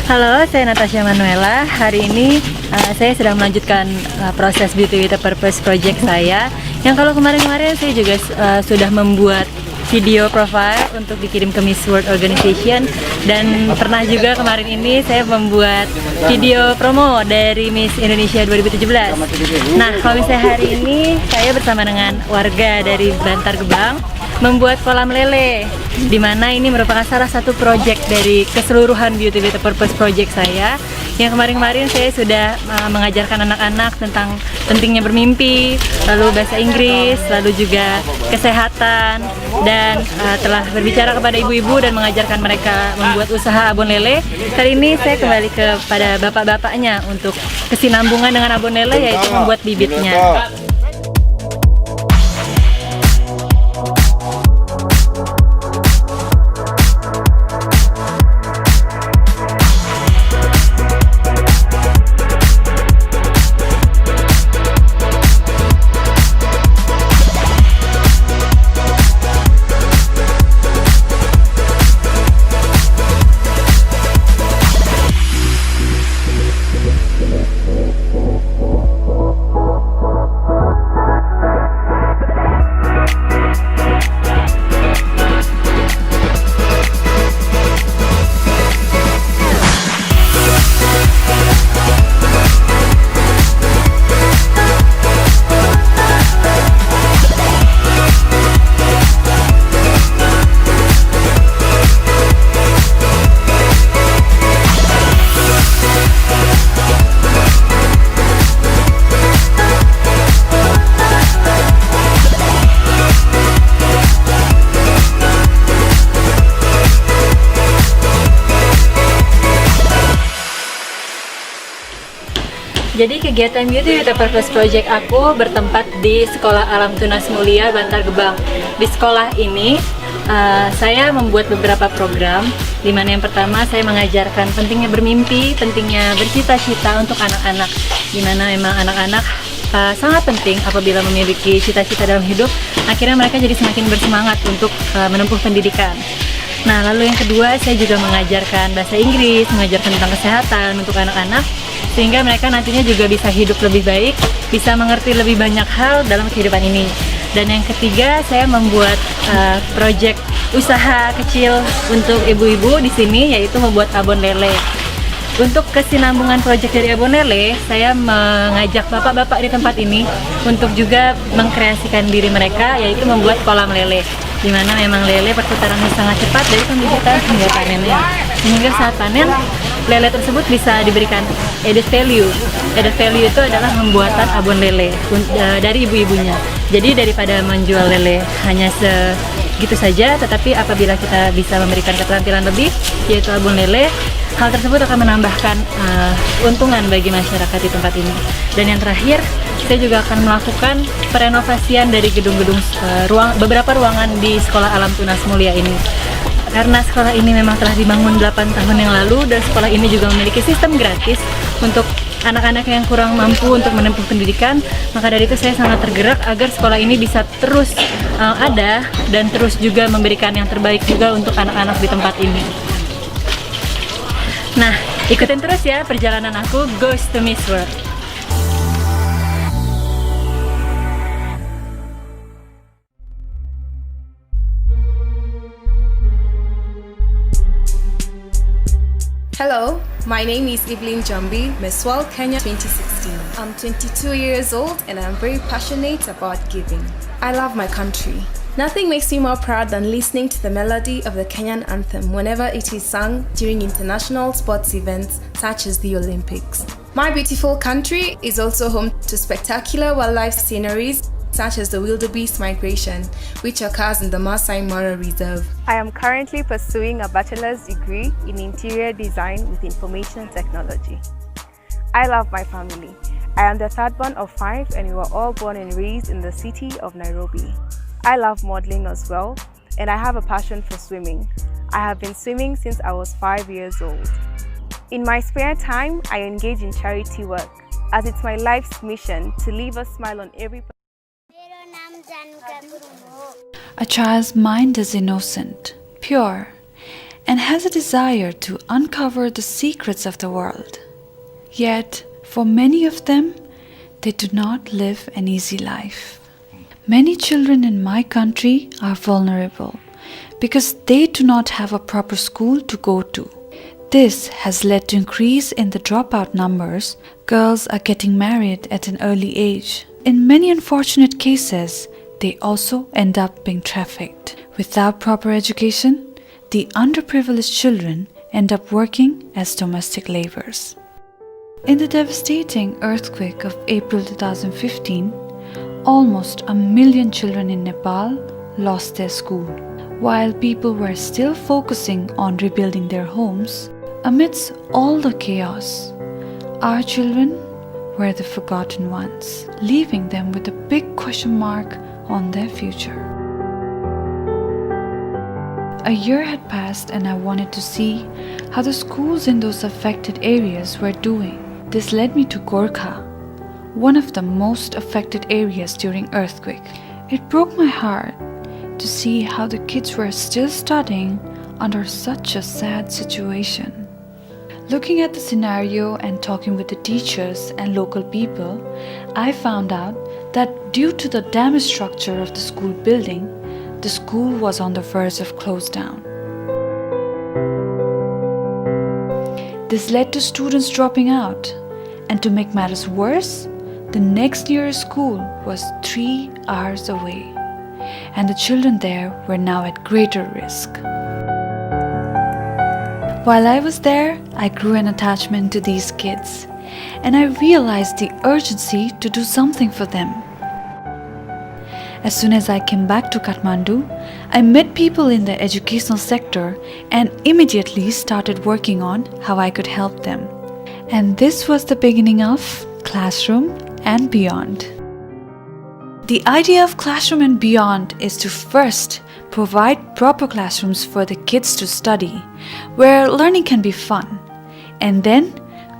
Halo, saya Natasha Manuela. Hari ini saya sedang melanjutkan proses Beauty with a Purpose project saya. Yang kalau kemarin-kemarin saya juga sudah membuat video profile untuk dikirim ke Miss World Organization, dan pernah juga kemarin ini saya membuat video promo dari Miss Indonesia 2017. Nah, kalau misalnya hari ini saya bersama dengan warga dari Bantar Gebang membuat kolam lele, dimana ini merupakan salah satu project dari keseluruhan Beauty with a Purpose project saya. Yang kemarin-kemarin saya sudah mengajarkan anak-anak tentang pentingnya bermimpi, lalu bahasa Inggris, lalu juga kesehatan, dan telah berbicara kepada ibu-ibu dan mengajarkan mereka membuat usaha abon lele. Kali ini saya kembali kepada bapak-bapaknya untuk kesinambungan dengan abon lele, yaitu membuat bibitnya. Jadi kegiatan Beauty with a Purpose Project aku bertempat di Sekolah Alam Tunas Mulia Bantar Gebang. Di sekolah ini saya membuat beberapa program, di mana yang pertama saya mengajarkan pentingnya bermimpi, pentingnya bercita-cita untuk anak-anak, di mana memang anak-anak sangat penting apabila memiliki cita-cita dalam hidup, akhirnya mereka jadi semakin bersemangat untuk menempuh pendidikan. Nah, lalu yang kedua, saya juga mengajarkan bahasa Inggris, mengajarkan tentang kesehatan untuk anak-anak, sehingga mereka nantinya juga bisa hidup lebih baik, bisa mengerti lebih banyak hal dalam kehidupan ini. Dan yang ketiga, saya membuat project usaha kecil untuk ibu-ibu di sini, yaitu membuat abon lele. Untuk kesinambungan project dari abon lele, saya mengajak bapak-bapak di tempat ini untuk juga mengkreasikan diri mereka, yaitu membuat kolam lele, di mana memang lele perputarannya sangat cepat dari pembibitan hingga panennya. Sehingga saat panen, lele tersebut bisa diberikan added value. Added value itu adalah pembuatan abon lele dari ibu-ibunya. Jadi daripada menjual lele hanya segitu saja, tetapi apabila kita bisa memberikan keterampilan lebih, yaitu abon lele, hal tersebut akan menambahkan keuntungan bagi masyarakat di tempat ini. Dan yang terakhir, saya juga akan melakukan perenovasian dari gedung-gedung beberapa ruangan di Sekolah Alam Tunas Mulia ini. Karena sekolah ini memang telah dibangun 8 tahun yang lalu, dan sekolah ini juga memiliki sistem gratis untuk anak-anak yang kurang mampu untuk menempuh pendidikan, maka dari itu saya sangat tergerak agar sekolah ini bisa terus ada dan terus juga memberikan yang terbaik juga untuk anak-anak di tempat ini. Nah, ikutin terus ya perjalanan aku Goes to Miss World. Hello, my name is Evelyn Jambi, Miss World Kenya 2016. I'm 22 years old and I'm very passionate about giving. I love my country. Nothing makes me more proud than listening to the melody of the Kenyan anthem whenever it is sung during international sports events such as the Olympics. My beautiful country is also home to spectacular wildlife sceneries such as the wildebeest migration, which occurs in the Maasai Mara Reserve. I am currently pursuing a bachelor's degree in interior design with information technology. I love my family. I am the third born of 5 and we were all born and raised in the city of Nairobi. I love modeling as well, and I have a passion for swimming. I have been swimming since I was 5 years old. In my spare time, I engage in charity work, as it's my life's mission to leave a smile on every person. A child's mind is innocent, pure, and has a desire to uncover the secrets of the world. Yet, for many of them, they do not live an easy life. Many children in my country are vulnerable because they do not have a proper school to go to. This has led to increase in the dropout numbers. Girls are getting married at an early age. In many unfortunate cases, they also end up being trafficked. Without proper education, the underprivileged children end up working as domestic laborers. In the devastating earthquake of April 2015, almost 1 million children in Nepal lost their school. While people were still focusing on rebuilding their homes, amidst all the chaos, our children were the forgotten ones, leaving them with a big question mark on their future. A year had passed and I wanted to see how the schools in those affected areas were doing. This led me to Gorkha, one of the most affected areas during earthquake. It broke my heart to see how the kids were still studying under such a sad situation. Looking at the scenario and talking with the teachers and local people, I found out that due to the damaged structure of the school building, the school was on the verge of close down. This led to students dropping out, and to make matters worse, the next nearest school was 3 hours away, and the children there were now at greater risk. While I was there, I grew an attachment to these kids, and I realized the urgency to do something for them. As soon as I came back to Kathmandu, I met people in the educational sector and immediately started working on how I could help them. And this was the beginning of Classroom and Beyond. The idea of Classroom and Beyond is to first provide proper classrooms for the kids to study, where learning can be fun, and then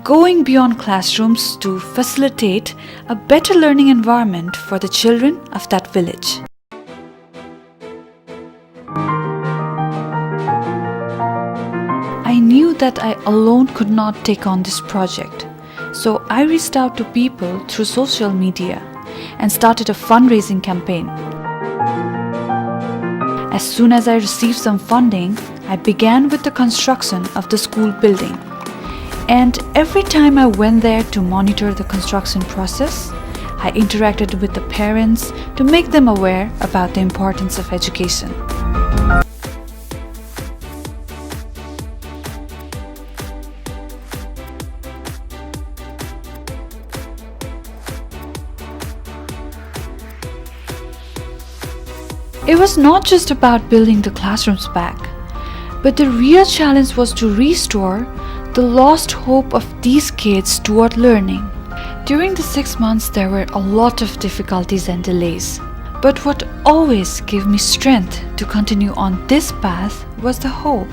going beyond classrooms to facilitate a better learning environment for the children of that village. I knew that I alone could not take on this project, so I reached out to people through social media and started a fundraising campaign. As soon as I received some funding, I began with the construction of the school building. And every time I went there to monitor the construction process, I interacted with the parents to make them aware about the importance of education. It was not just about building the classrooms back, but the real challenge was to restore the lost hope of these kids toward learning. During the 6 months, there were a lot of difficulties and delays. But what always gave me strength to continue on this path was the hope.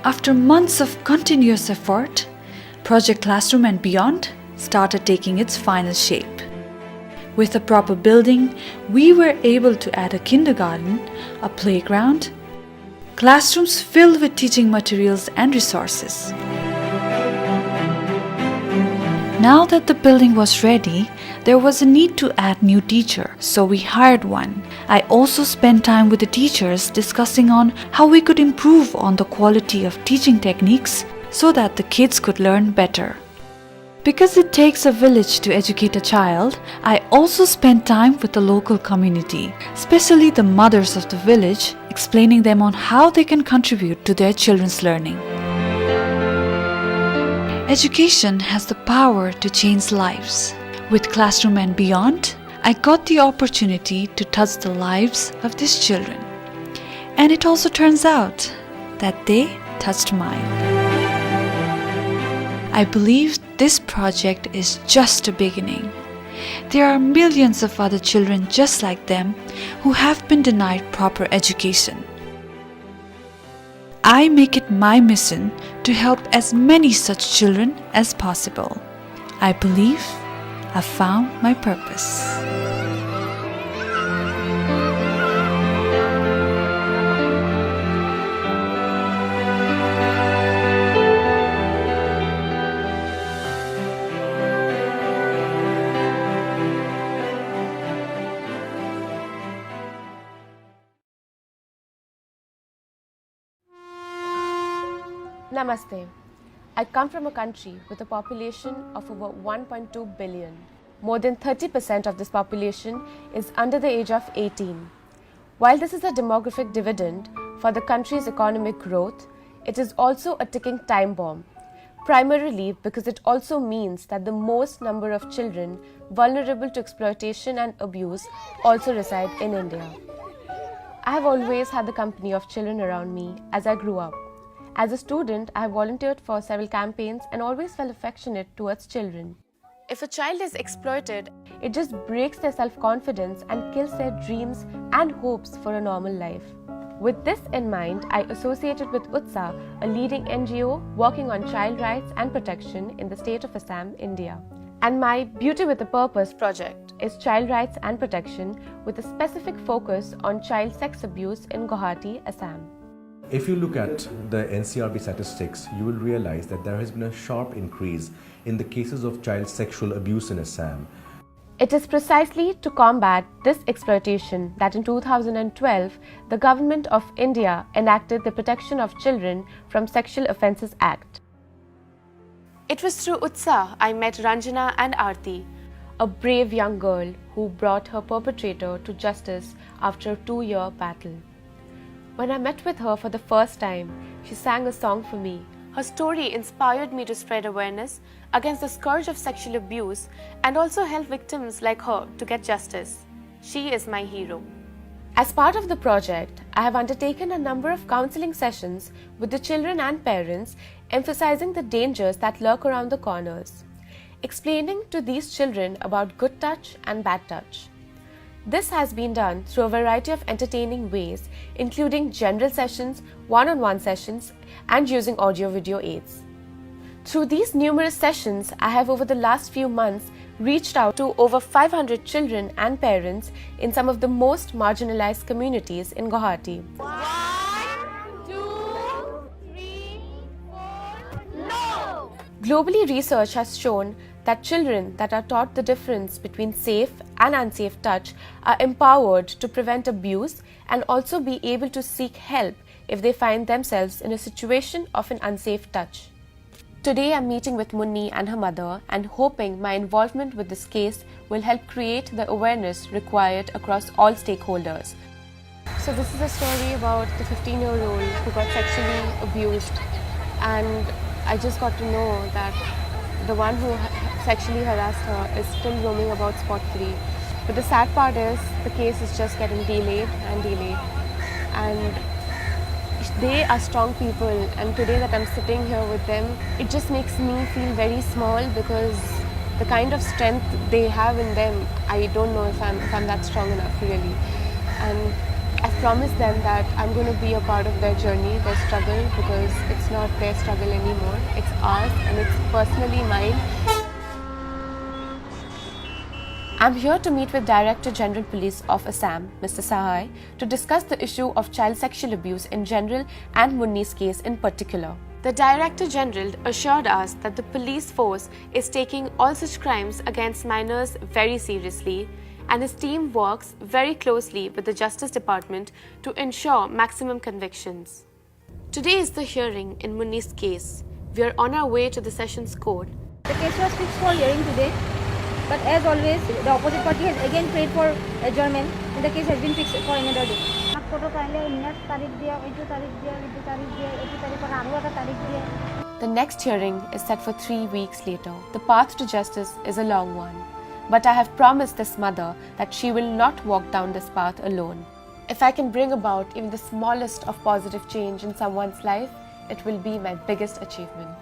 After months of continuous effort, Project Classroom and Beyond started taking its final shape. With a proper building, we were able to add a kindergarten, a playground, classrooms filled with teaching materials and resources. Now that the building was ready, there was a need to add new teacher, so we hired one. I also spent time with the teachers discussing on how we could improve on the quality of teaching techniques so that the kids could learn better. Because it takes a village to educate a child, I also spent time with the local community, especially the mothers of the village, explaining them on how they can contribute to their children's learning. Education has the power to change lives. With Classroom and Beyond, I got the opportunity to touch the lives of these children. And it also turns out that they touched mine. I believe this project is just a beginning. There are millions of other children just like them who have been denied proper education. I make it my mission to help as many such children as possible. I believe I've found my purpose. Namaste. I come from a country with a population of over 1.2 billion. More than 30% of this population is under the age of 18. While this is a demographic dividend for the country's economic growth, it is also a ticking time bomb, primarily because it also means that the most number of children vulnerable to exploitation and abuse also reside in India. I have always had the company of children around me as I grew up. As a student, I have volunteered for several campaigns and always felt affectionate towards children. If a child is exploited, it just breaks their self-confidence and kills their dreams and hopes for a normal life. With this in mind, I associated with UTSA, a leading NGO working on child rights and protection in the state of Assam, India. And my Beauty with a Purpose project is child rights and protection with a specific focus on child sex abuse in Guwahati, Assam. If you look at the NCRB statistics, you will realize that there has been a sharp increase in the cases of child sexual abuse in Assam. It is precisely to combat this exploitation that in 2012, the Government of India enacted the Protection of Children from Sexual Offences Act. It was through UTSA I met Ranjana and Aarti, a brave young girl who brought her perpetrator to justice after a 2-year battle. When I met with her for the first time, she sang a song for me. Her story inspired me to spread awareness against the scourge of sexual abuse and also help victims like her to get justice. She is my hero. As part of the project, I have undertaken a number of counseling sessions with the children and parents, emphasizing the dangers that lurk around the corners, explaining to these children about good touch and bad touch. This has been done through a variety of entertaining ways, including general sessions, one-on-one sessions, and using audio-video aids. Through these numerous sessions, I have over the last few months reached out to over 500 children and parents in some of the most marginalized communities in Guwahati. 1, 2, 3, 4, no! Globally, research has shown that children that are taught the difference between safe and unsafe touch are empowered to prevent abuse and also be able to seek help if they find themselves in a situation of an unsafe touch. Today I'm meeting with Munni and her mother and hoping my involvement with this case will help create the awareness required across all stakeholders. So this is a story about the 15-year-old who got sexually abused, and I just got to know that the one who sexually harassed her is still roaming about spot-free. But the sad part is the case is just getting delayed and delayed. And they are strong people, and today that I'm sitting here with them, it just makes me feel very small because the kind of strength they have in them, I don't know if I'm that strong enough really. And I've promised them that I'm going to be a part of their journey, their struggle, because it's not their struggle anymore, it's ours and it's personally mine. I'm here to meet with Director General Police of Assam, Mr. Sahai, to discuss the issue of child sexual abuse in general and Munni's case in particular. The Director General assured us that the police force is taking all such crimes against minors very seriously, and his team works very closely with the Justice Department to ensure maximum convictions. Today is the hearing in Munni's case. We are on our way to the Sessions Court. The case was fixed for hearing today, but as always, the opposite party has again prayed for adjournment, and the case has been fixed for another day. The next hearing is set for 3 weeks later. The path to justice is a long one, but I have promised this mother that she will not walk down this path alone. If I can bring about even the smallest of positive change in someone's life, it will be my biggest achievement.